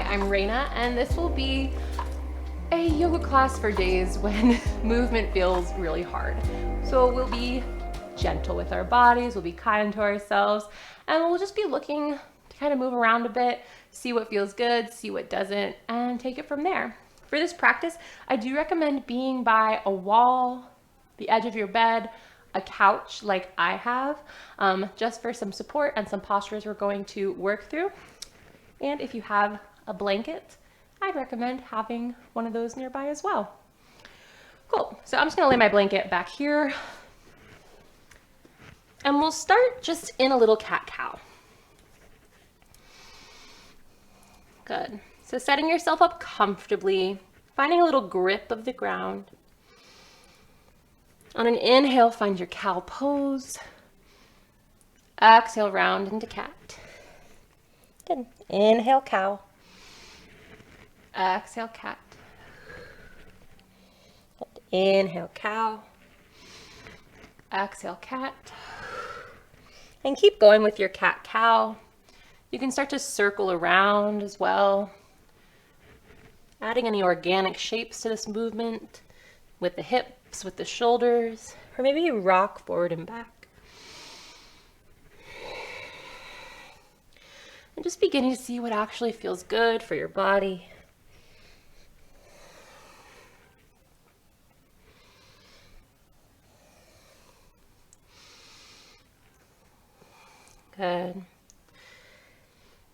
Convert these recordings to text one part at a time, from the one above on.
I'm Raina, and this will be a yoga class for days when movement feels really hard. So we'll be gentle with our bodies, we'll be kind to ourselves, and we'll just be looking to kind of move around a bit, see what feels good, see what doesn't, and take it from there. For this practice, I do recommend being by a wall, the edge of your bed, a couch like I have, just for some support and some postures we're going to work through. And if you have a blanket, I'd recommend having one of those nearby as well. Cool, so I'm just gonna lay my blanket back here, and we'll start just in a little cat-cow. Good, so setting yourself up comfortably, finding a little grip of the ground. On an inhale, find your cow pose. Exhale, round into cat. Good. Inhale, cow. Exhale, cat. Good. Inhale, cow. Exhale, cat. And keep going with your cat-cow. You can start to circle around as well, adding any organic shapes to this movement with the hips, with the shoulders, or maybe you rock forward and back. And just beginning to see what actually feels good for your body. Good.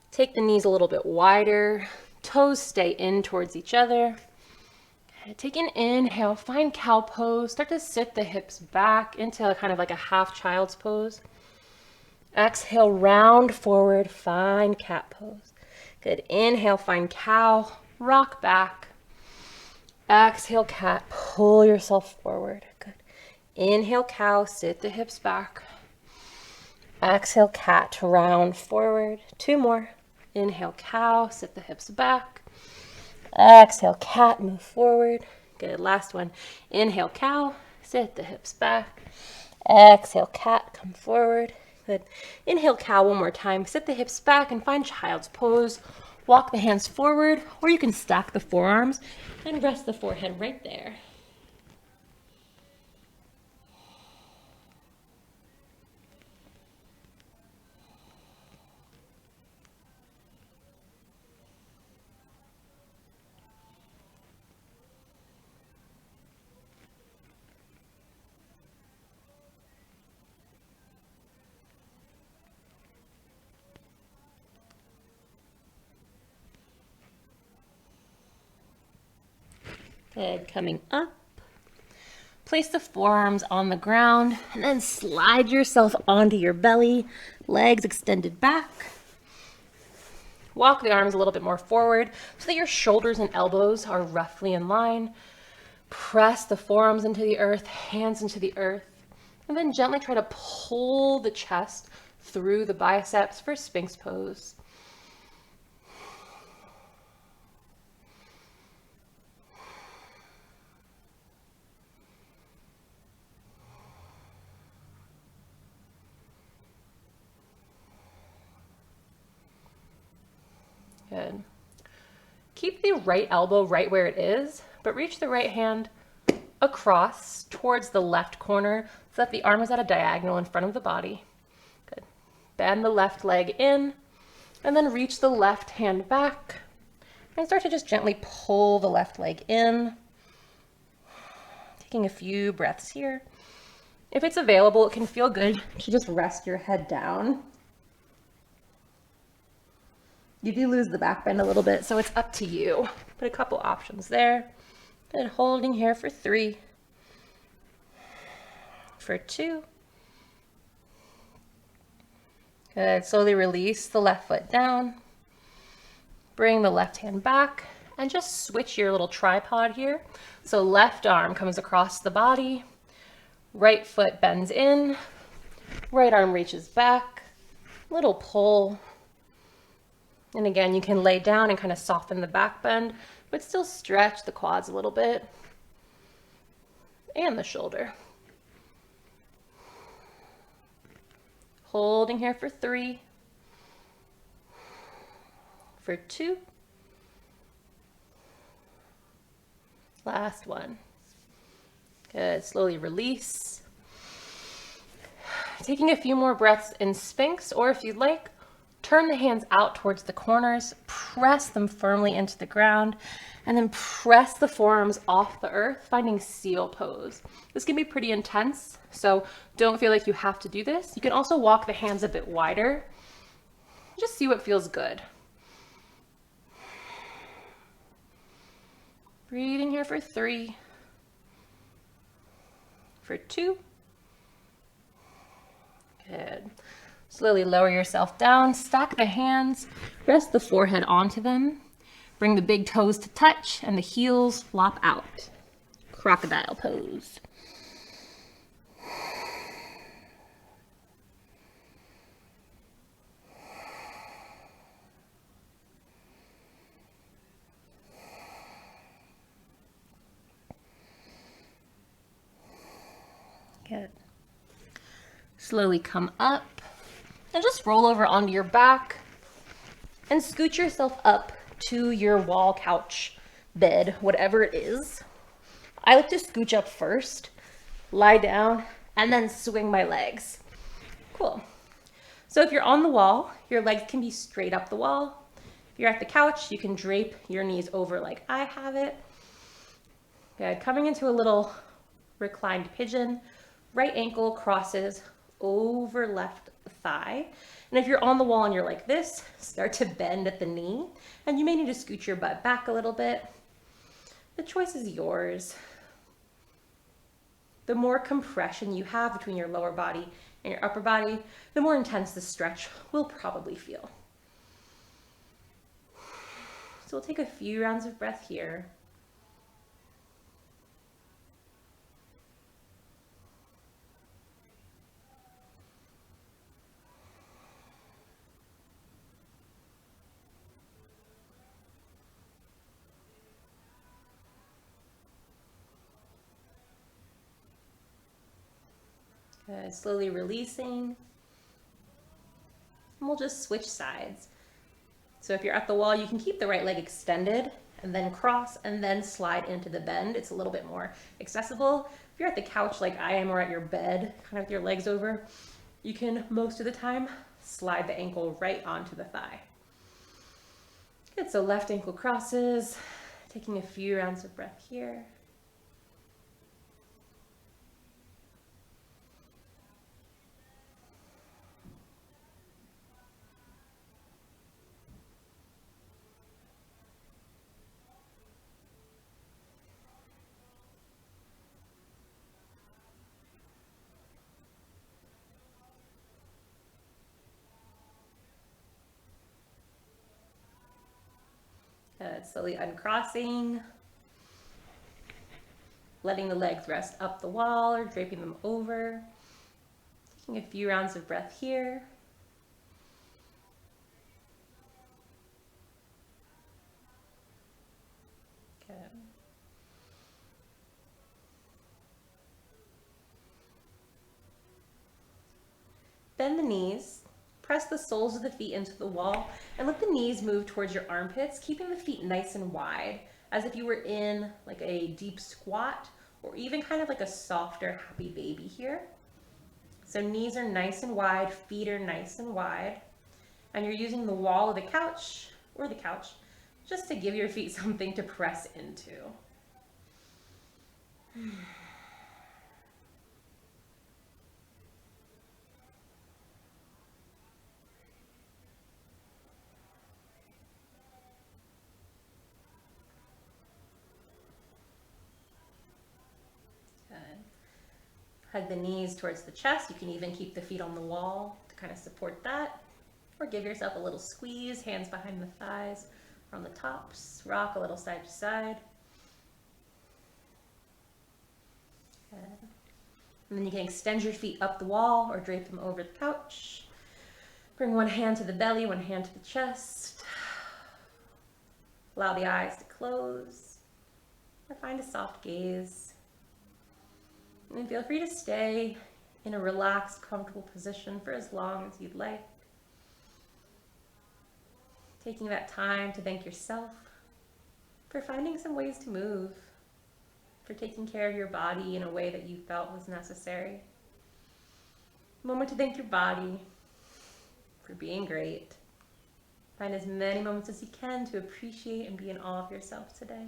Take the knees a little bit wider, toes stay in towards each other. Take an inhale, find cow pose, start to sit the hips back into kind of like a half child's pose. Exhale, round forward, find cat pose. Good, inhale, find cow, rock back. Exhale, cat, pull yourself forward. Good, inhale, cow, sit the hips back. Exhale, cat, round forward. Two more. Inhale, cow, sit the hips back. Exhale, cat, move forward. Good, last one. Inhale, cow, sit the hips back. Exhale, cat, come forward. Good. Inhale, cow, one more time. Sit the hips back and find child's pose. Walk the hands forward, or you can stack the forearms and rest the forehead right there. Good, coming up. Place the forearms on the ground and then slide yourself onto your belly, legs extended back. Walk the arms a little bit more forward so that your shoulders and elbows are roughly in line. Press the forearms into the earth, hands into the earth, and then gently try to pull the chest through the biceps for Sphinx Pose. Good. Keep the right elbow right where it is, but reach the right hand across towards the left corner so that the arm is at a diagonal in front of the body. Good. Bend the left leg in, and then reach the left hand back, and start to just gently pull the left leg in. Taking a few breaths here. If it's available, it can feel good to just rest your head down. You do lose the back bend a little bit, so it's up to you. Put a couple options there. And holding here for 3, for 2. Good, slowly release the left foot down. Bring the left hand back and just switch your little tripod here. So left arm comes across the body, right foot bends in, right arm reaches back, little pull. And again, you can lay down and kind of soften the back bend, but still stretch the quads a little bit and the shoulder. Holding here for 3, for 2, Last one. Good. Slowly release. Taking a few more breaths in Sphinx, or if you'd like, turn the hands out towards the corners, press them firmly into the ground, and then press the forearms off the earth, finding seal pose. This can be pretty intense, so don't feel like you have to do this. You can also walk the hands a bit wider. Just see what feels good. Breathing here for 3, for 2. Good. Slowly lower yourself down, stack the hands, rest the forehead onto them, bring the big toes to touch, and the heels flop out. Crocodile pose. Good. Slowly come up and just roll over onto your back and scoot yourself up to your wall, couch, bed, whatever it is. I like to scooch up first, lie down, and then swing my legs. Cool. So if you're on the wall, your legs can be straight up the wall. If you're at the couch, you can drape your knees over like I have it. Good. Coming into a little reclined pigeon. Right ankle crosses over left thigh. And if you're on the wall and you're like this, start to bend at the knee. And you may need to scoot your butt back a little bit. The choice is yours. The more compression you have between your lower body and your upper body, the more intense the stretch will probably feel. So we'll take a few rounds of breath here. Good. Slowly releasing. And we'll just switch sides. So if you're at the wall, you can keep the right leg extended and then cross and then slide into the bend. It's a little bit more accessible. If you're at the couch like I am or at your bed, kind of with your legs over, you can most of the time slide the ankle right onto the thigh. Good, so left ankle crosses, taking a few rounds of breath here. Slowly uncrossing, letting the legs rest up the wall or draping them over. Taking a few rounds of breath here. Good. Bend the knees. Press the soles of the feet into the wall and let the knees move towards your armpits, keeping the feet nice and wide, as if you were in like a deep squat or even kind of like a softer happy baby here. So knees are nice and wide, feet are nice and wide, and you're using the wall of the couch or the couch just to give your feet something to press into. Hug the knees towards the chest. You can even keep the feet on the wall to kind of support that. Or give yourself a little squeeze, hands behind the thighs or on the tops. Rock a little side to side. Good. And then you can extend your feet up the wall or drape them over the couch. Bring one hand to the belly, one hand to the chest. Allow the eyes to close or find a soft gaze. And then feel free to stay in a relaxed, comfortable position for as long as you'd like. Taking that time to thank yourself for finding some ways to move for taking care of your body in a way that you felt was necessary. Moment to thank your body for being great. Find as many moments as you can to appreciate and be in awe of yourself today.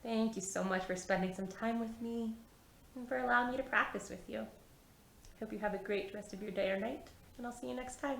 Thank you so much for spending some time with me and for allowing me to practice with you. Hope you have a great rest of your day or night, and I'll see you next time.